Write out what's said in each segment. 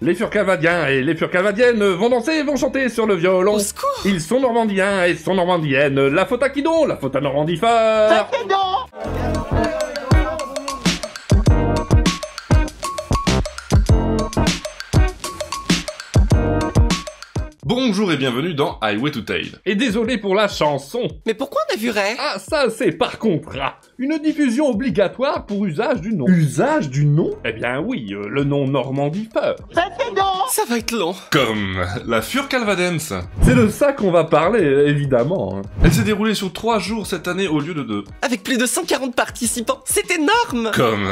Les Furcalvadiens et les Furcalvadiennes vont danser et vont chanter sur le violon. Au secours! Ils sont normandiens et sont normandiennes. La faute à qui donc? La faute à Normandifort. Bonjour et bienvenue dans Highway to Tale. Et désolé pour la chanson. Mais pourquoi on a vu Ray? Ah, ça c'est par contrat. Une diffusion obligatoire pour usage du nom. Usage du nom? Eh bien oui, le nom Normandifort. Ça va être long. Comme la Furcalvadens. C'est de ça qu'on va parler, évidemment. Elle s'est déroulée sur 3 jours cette année au lieu de 2. Avec plus de 140 participants, c'est énorme! Comme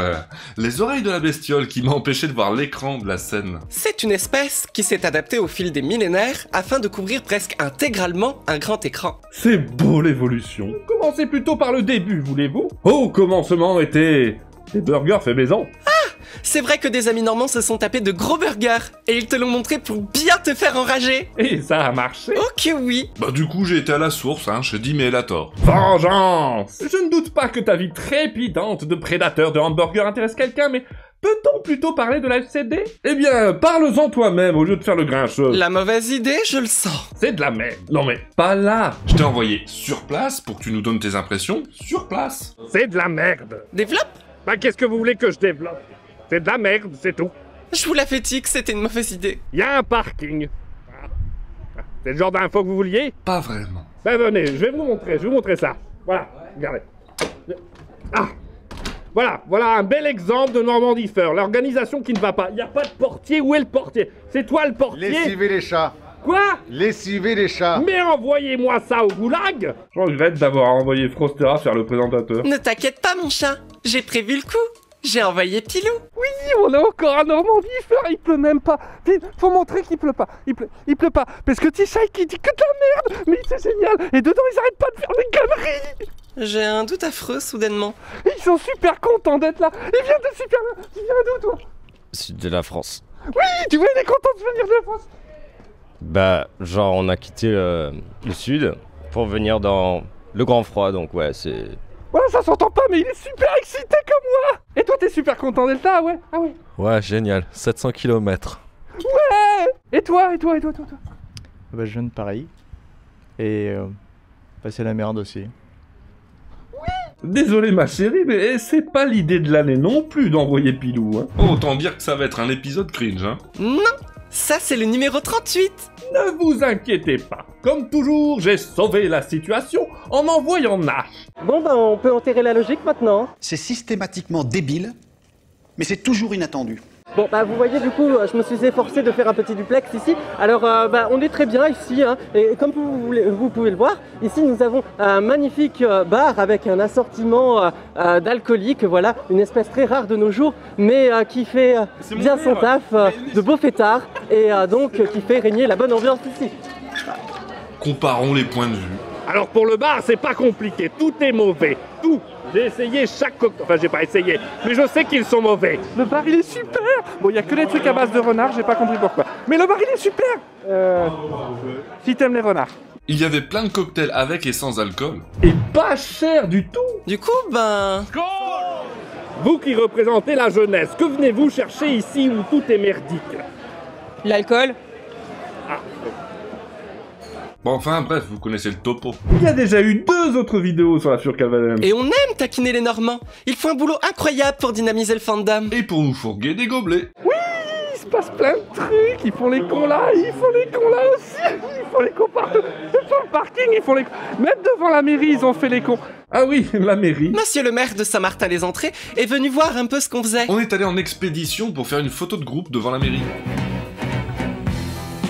les oreilles de la bestiole qui m'a empêché de voir l'écran de la scène. C'est une espèce qui s'est adaptée au fil des millénaires afin de couvrir presque intégralement un grand écran. C'est beau l'évolution. Commencez plutôt par le début, voulez-vous? Au commencement étaient des burgers faits maison. C'est vrai que des amis normands se sont tapés de gros burgers, et ils te l'ont montré pour bien te faire enrager. Et ça a marché. Oh que oui! Bah du coup j'ai été à la source, chez Dimelator. Vengeance! Je ne doute pas que ta vie trépidante de prédateur de hamburger intéresse quelqu'un, mais peut-on plutôt parler de la FCD? Eh bien, parle-en toi-même au lieu de faire le grincheux. La mauvaise idée, je le sens. C'est de la merde. Non mais, pas là. Je t'ai envoyé sur place pour que tu nous donnes tes impressions sur place. C'est de la merde. Développe! Bah qu'est-ce que vous voulez que je développe? C'est de la merde, c'est tout. Je vous l'avais dit que c'était une mauvaise idée. Il y a un parking. C'est le genre d'info que vous vouliez? Pas vraiment. Ben venez, je vais vous montrer ça. Voilà, regardez. Ah! Voilà un bel exemple de Normandifort, l'organisation qui ne va pas. Il n'y a pas de portier, où est le portier? C'est toi le portier? Lessivez les chats. Quoi? Lessivez les chats. Mais envoyez-moi ça au goulag! Je regrette d'avoir envoyé Frostera faire le présentateur. Ne t'inquiète pas mon chat, j'ai prévu le coup. J'ai envoyé Pilou. Oui, on est encore à Normandifort, il pleut même pas. Faut montrer qu'il pleut pas. Il pleut pas. Parce que T-Shai qui dit que de la merde. Mais c'est génial. Et dedans, ils arrêtent pas de faire des conneries. J'ai un doute affreux soudainement. Ils sont super contents d'être là. Ils viennent de super loin. Tu viens d'où, toi? Sud de la France. Oui, tu vois, il est content de venir de la France. Bah, genre, on a quitté le sud pour venir dans le grand froid, donc ouais, c'est... Voilà, ça s'entend pas, mais il est super excité comme moi. Et toi, t'es super content d'être là, ouais? Ah ouais. Ouais, génial. 700 km. Ouais. Et toi? Bah, je viens de Paris. Et c'est la merde aussi. Désolé ma chérie, mais c'est pas l'idée de l'année non plus d'envoyer Pilou, Autant dire que ça va être un épisode cringe, Non, ça c'est le numéro 38. Ne vous inquiétez pas. Comme toujours, j'ai sauvé la situation en envoyant Nash. Bon on peut enterrer la logique maintenant. C'est systématiquement débile, mais c'est toujours inattendu. Bon vous voyez du coup, je me suis efforcé de faire un petit duplex ici. Alors on est très bien ici, et comme vous pouvez le voir, ici nous avons un magnifique bar avec un assortiment d'alcooliques, voilà, une espèce très rare de nos jours, mais qui fait bien son taf de beau fêtard, et donc qui fait régner la bonne ambiance ici. Comparons les points de vue. Alors pour le bar, c'est pas compliqué, tout est mauvais, tout. J'ai essayé chaque cocktail, enfin j'ai pas essayé, mais je sais qu'ils sont mauvais. Le bar, il est super. Bon, il y a que des trucs à base de renard, j'ai pas compris pourquoi. Mais le bar, il est super. Si t'aimes les renards. Il y avait plein de cocktails avec et sans alcool. Et pas cher du tout. Du coup, Vous qui représentez la jeunesse, que venez-vous chercher ici où tout est merdique? L'alcool? Bon, enfin, bref, vous connaissez le topo. Il y a déjà eu 2 autres vidéos sur la Furcalvadens. et on aime taquiner les Normands. Ils font un boulot incroyable pour dynamiser le fandom. Et pour nous fourguer des gobelets. Oui, il se passe plein de trucs. Ils font les cons là, ils font les cons là aussi. Ils font les cons partout. Sur le parking, ils font les cons. Même devant la mairie, ils ont fait les cons. Ah oui, la mairie. Monsieur le maire de Saint-Martin-les-Entrées est venu voir un peu ce qu'on faisait. On est allé en expédition pour faire une photo de groupe devant la mairie.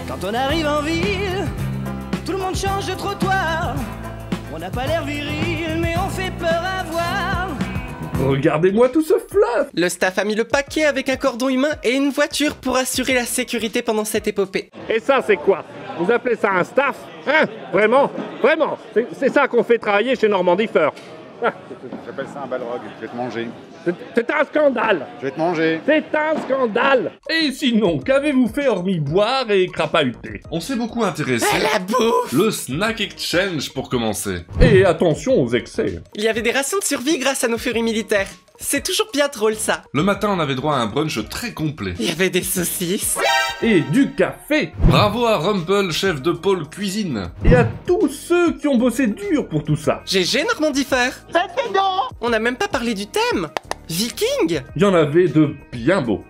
Quand on arrive en ville, tout le monde change de trottoir. On n'a pas l'air viril, mais on fait peur à voir. Regardez-moi tout ce fluff. Le staff a mis le paquet avec un cordon humain et une voiture pour assurer la sécurité pendant cette épopée. Et ça, c'est quoi? Vous appelez ça un staff? Vraiment? C'est ça qu'on fait travailler chez Normandifort. J'appelle ça un balrog, je vais te manger. C'est un scandale. Je vais te manger. C'est un scandale. Et sinon, qu'avez-vous fait hormis boire et crapahuter? On s'est beaucoup intéressé À la bouffe. Le snack exchange pour commencer. Et attention aux excès. Il y avait des rations de survie grâce à nos furies militaires. C'est toujours bien drôle ça. Le matin, on avait droit à un brunch très complet. Il y avait des saucisses, et du café. Bravo à Rumpel, chef de pôle cuisine. Et à tous ceux qui ont bossé dur pour tout ça. GG Normandie Faire. On n'a même pas parlé du thème. Viking. Il y en avait de bien beaux.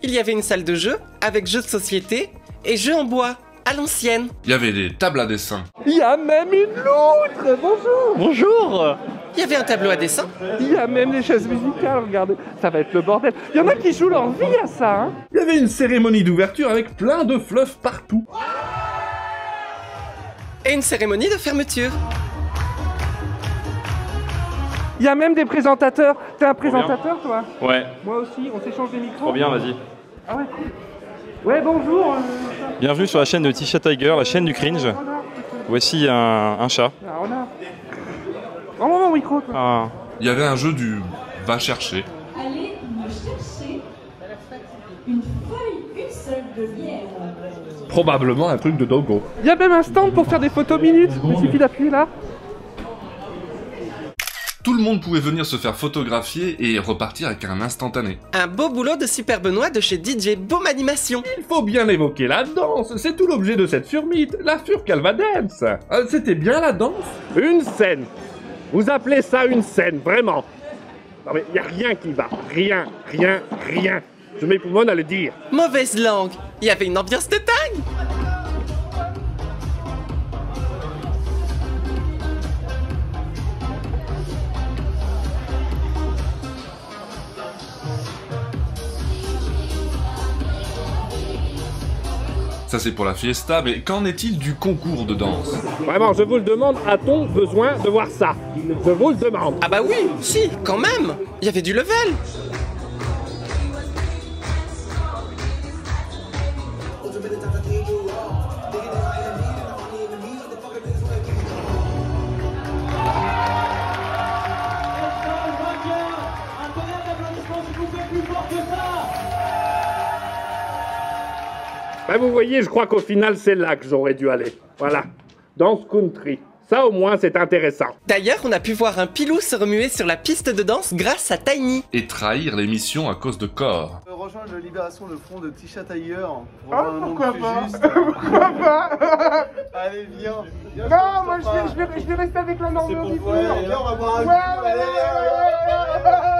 Il y avait une salle de jeu avec jeux de société et jeux en bois à l'ancienne. Il y avait des tables à dessin. Il y a même une loutre. Bonjour. Bonjour. Il y avait un tableau à dessin. Il y a même des chaises musicales, regardez. Ça va être le bordel. Il y en a qui jouent leur vie à ça, hein. Il y avait une cérémonie d'ouverture avec plein de fluff partout. Et une cérémonie de fermeture. Il y a même des présentateurs. T'es un présentateur, toi? Ouais. Moi aussi, on s'échange des micros. Trop bien, vas-y. Ah ouais, cool. Ouais, bonjour. Bienvenue sur la chaîne de Tisha Tiger, la chaîne du cringe. Voici un chat. Ah, on a... Rends-moi mon micro, toi. Ah. Il y avait un jeu du va chercher. Allez me chercher une feuille, une seule de bière. Probablement un truc de dogo. Il y a même un stand pour faire des photos minutes. Il suffit d'appuyer là. Tout le monde pouvait venir se faire photographier et repartir avec un instantané. Un beau boulot de Super Benoît de chez DJ Boom Animation. Il faut bien évoquer la danse, c'est tout l'objet de cette furmite, la Furcalva Dance. C'était bien la danse. Une scène. Vous appelez ça une scène, vraiment. Non mais y a rien qui va. Rien. Je m'époumonne à le dire. Mauvaise langue. Il y avait une ambiance de dingue. Ça c'est pour la fiesta, mais qu'en est-il du concours de danse? Vraiment, je vous le demande, a-t-on besoin de voir ça? Je vous le demande. Ah bah oui, si, quand même. Il y avait du level. Ben vous voyez, je crois qu'au final, c'est là que j'aurais dû aller. Voilà. Danse country. Ça, au moins, c'est intéressant. D'ailleurs, on a pu voir un pilou se remuer sur la piste de danse grâce à Tiny. Et trahir l'émission à cause de corps. Rejoindre la libération de front de Tisha Tiger. Pourquoi pas? Pourquoi pas? Allez, viens. Non, moi je vais rester avec la Normandie. Viens, on va boire un coup.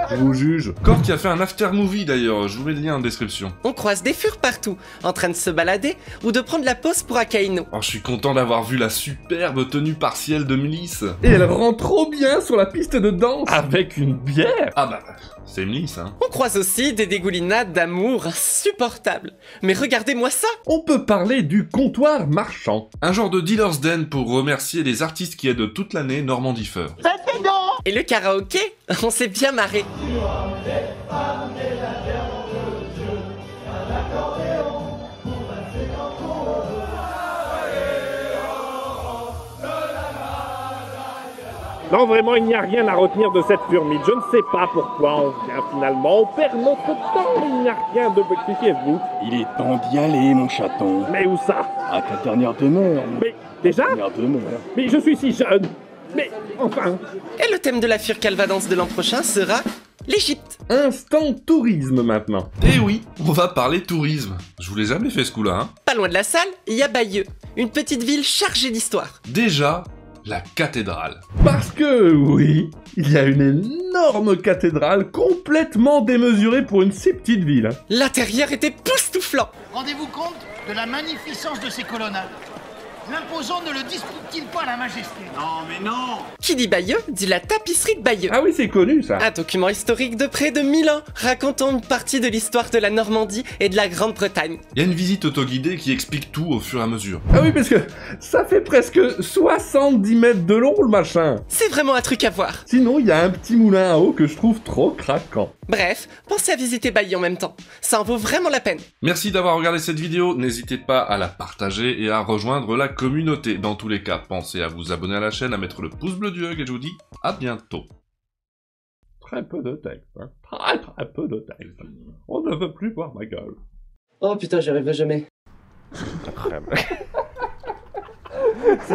Je vous juge. Corps qui a fait un after movie d'ailleurs, je vous mets le lien en description. On croise des furs partout, en train de se balader ou de prendre la pause pour Akainu. Oh, je suis content d'avoir vu la superbe tenue partielle de Mliss. Et elle rend trop bien sur la piste de danse avec une bière. Ah bah, c'est Mliss, hein. On croise aussi des dégoulinades d'amour insupportables. Mais regardez-moi ça. On peut parler du comptoir marchand. Un genre de dealer's den pour remercier les artistes qui aident toute l'année Normandie Feur. Et le karaoké, on s'est bien marré. Non, vraiment, il n'y a rien à retenir de cette furmite. Je ne sais pas pourquoi on vient finalement. On perd notre temps, il n'y a rien de... Expliquez-vous. Il est temps d'y aller, mon chaton. Mais où ça? À ta dernière demeure. Mais déjà? Dernière demeure. Mais je suis si jeune. Mais enfin... Et le thème de la Furcalva Dance de l'an prochain sera l'Égypte. Instant tourisme maintenant. Eh oui, on va parler tourisme. Je vous l'ai jamais fait ce coup-là, hein. Pas loin de la salle, il y a Bayeux, une petite ville chargée d'histoire. Déjà, la cathédrale. Parce que, oui, il y a une énorme cathédrale complètement démesurée pour une si petite ville. L'intérieur était époustouflant. Rendez-vous compte de la magnificence de ces colonnades. L'imposant ne le dispute-t-il pas la majesté? Non, mais non! Qui dit Bayeux dit la tapisserie de Bayeux. Ah oui, c'est connu ça. Un document historique de près de 1000 ans, racontant une partie de l'histoire de la Normandie et de la Grande-Bretagne. Il y a une visite autoguidée qui explique tout au fur et à mesure. Ah oui, parce que ça fait presque 70 mètres de long le machin. C'est vraiment un truc à voir. Sinon, il y a un petit moulin à eau que je trouve trop craquant. Bref, pensez à visiter Bayeux en même temps. Ça en vaut vraiment la peine. Merci d'avoir regardé cette vidéo. N'hésitez pas à la partager et à rejoindre la communauté. Dans tous les cas, pensez à vous abonner à la chaîne, à mettre le pouce bleu du hug et je vous dis à bientôt. Très peu de texte, hein. Très peu de texte. On ne veut plus voir ma gueule. Oh putain, j'y arriverai jamais. C'est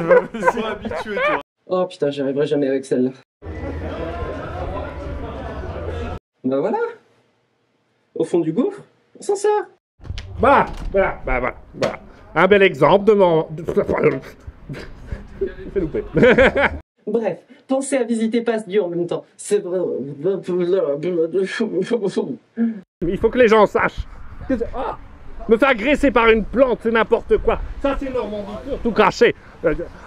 pas possible. Habitué, toi. Oh putain, j'y arriverai jamais avec celle-là. Bah voilà. Au fond du gouffre, on s'en sort. Voilà, voilà, bah voilà, voilà. Un bel exemple de mon... Fais louper. Bref, pensez à visiter Passe-Dieu en même temps. C'est vrai. Il faut que les gens sachent. Ah, me faire agresser par une plante, c'est n'importe quoi. Ça, c'est Normandie pure, tout craché.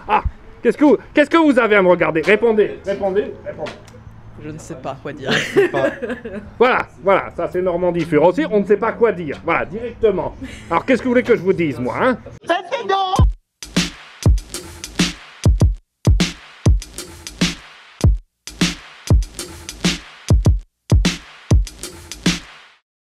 Ah, qu'est-ce que vous avez à me regarder? Répondez, répondez, répondez. Je ne sais pas quoi dire. Voilà, voilà, ça c'est Normandie pure aussi, on ne sait pas quoi dire. Voilà, directement. Alors, qu'est-ce que vous voulez que je vous dise, moi, hein? Faites des dons.